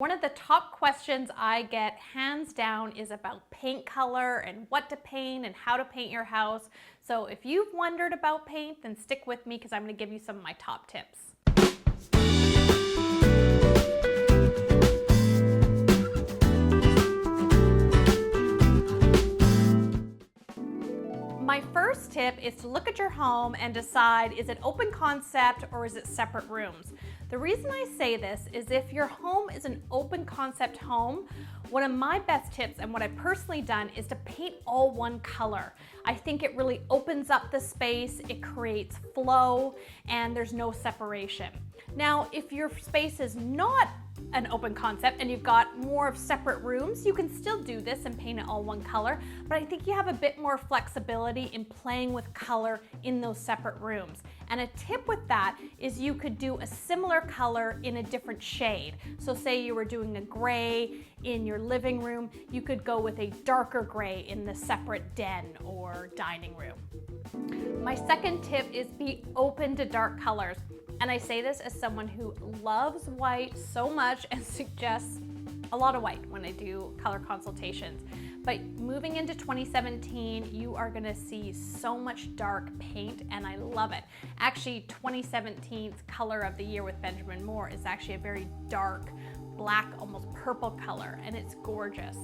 One of the top questions I get hands down is about paint color and what to paint and how to paint your house. So if you've wondered about paint, then stick with me because I'm going to give you some of my top tips. My first tip is to look at your home and decide, is it open concept or is it separate rooms? The reason I say this is if your home is an open concept home, one of my best tips and what I've personally done is to paint all one color. I think it really opens up the space, it creates flow, and there's no separation. Now, if your space is not an open concept and you've got more of separate rooms, you can still do this and paint it all one color, but I think you have a bit more flexibility in playing with color in those separate rooms. And a tip with that is you could do a similar color in a different shade. So say you were doing a gray in your living room, you could go with a darker gray in the separate den or dining room. My second tip is be open to dark colors. And I say this as someone who loves white so much and suggests a lot of white when I do color consultations. But moving into 2017, you are gonna see so much dark paint and I love it. Actually, 2017's color of the year with Benjamin Moore is actually a very dark, black, almost purple color, and it's gorgeous.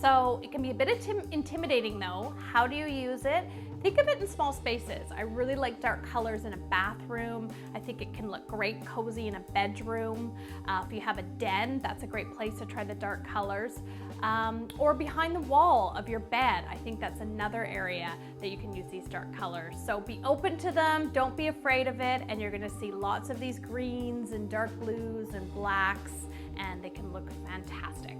So it can be a bit intimidating though. How do you use it? Think of it in small spaces. I really like dark colors in a bathroom. I think it can look great cozy in a bedroom. If you have a den, that's a great place to try the dark colors. Or behind the wall of your bed. I think that's another area that you can use these dark colors. So be open to them, don't be afraid of it, and you're gonna see lots of these greens and dark blues and blacks, and they can look fantastic.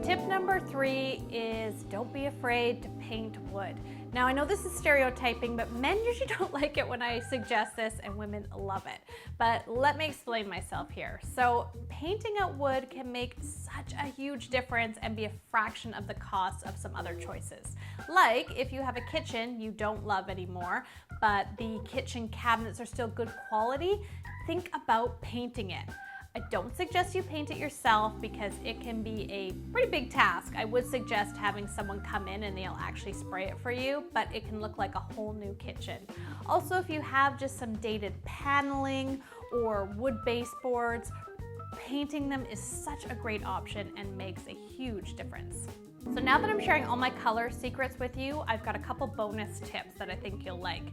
Tip number 3 is don't be afraid to paint wood. Now I know this is stereotyping, but men usually don't like it when I suggest this and women love it. But let me explain myself here. So painting out wood can make such a huge difference and be a fraction of the cost of some other choices. Like if you have a kitchen you don't love anymore, but the kitchen cabinets are still good quality, think about painting it. I don't suggest you paint it yourself because it can be a pretty big task. I would suggest having someone come in and they'll actually spray it for you, but it can look like a whole new kitchen. Also, if you have just some dated paneling or wood baseboards, painting them is such a great option and makes a huge difference. So now that I'm sharing all my color secrets with you, I've got a couple bonus tips that I think you'll like.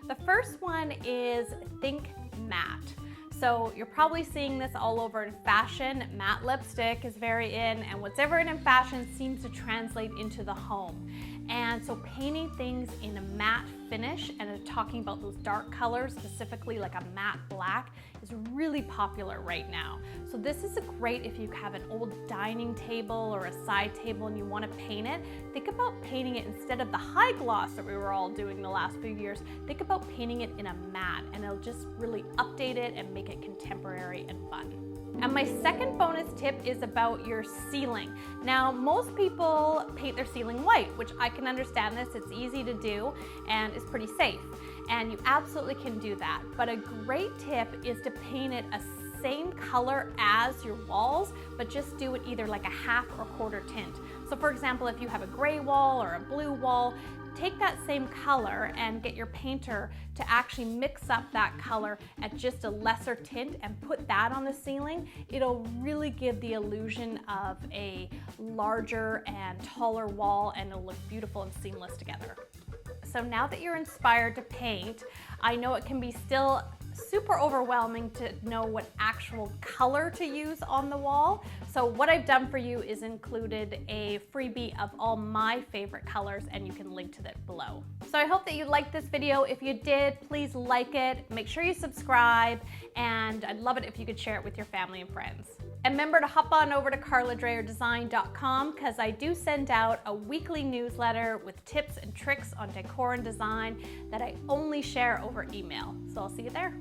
The first one is think matte. So you're probably seeing this all over in fashion. Matte lipstick is very in, and whatever in fashion seems to translate into the home. And so painting things in a matte finish, and talking about those dark colors, specifically like a matte black, is really popular right now. So this is great if you have an old dining table or a side table and you want to paint it. Think about painting it instead of the high gloss that we were all doing the last few years. Think about painting it in a matte, and it'll just really update it and make it contemporary and fun. And my second bonus tip is about your ceiling. Now, most people paint their ceiling white, which I can understand this. It's easy to do and it's pretty safe. And you absolutely can do that. But a great tip is to paint it a same color as your walls, but just do it either like a half or quarter tint. So for example, if you have a gray wall or a blue wall, take that same color and get your painter to actually mix up that color at just a lesser tint and put that on the ceiling. It'll really give the illusion of a larger and taller wall, and it'll look beautiful and seamless together. So now that you're inspired to paint, I know it can be still super overwhelming to know what actual color to use on the wall. So what I've done for you is included a freebie of all my favorite colors, and you can link to that below. So I hope that you liked this video. If you did, please like it, make sure you subscribe, and I'd love it if you could share it with your family and friends. And remember to hop on over to karladreyerdesign.com because I do send out a weekly newsletter with tips and tricks on decor and design that I only share over email. So I'll see you there.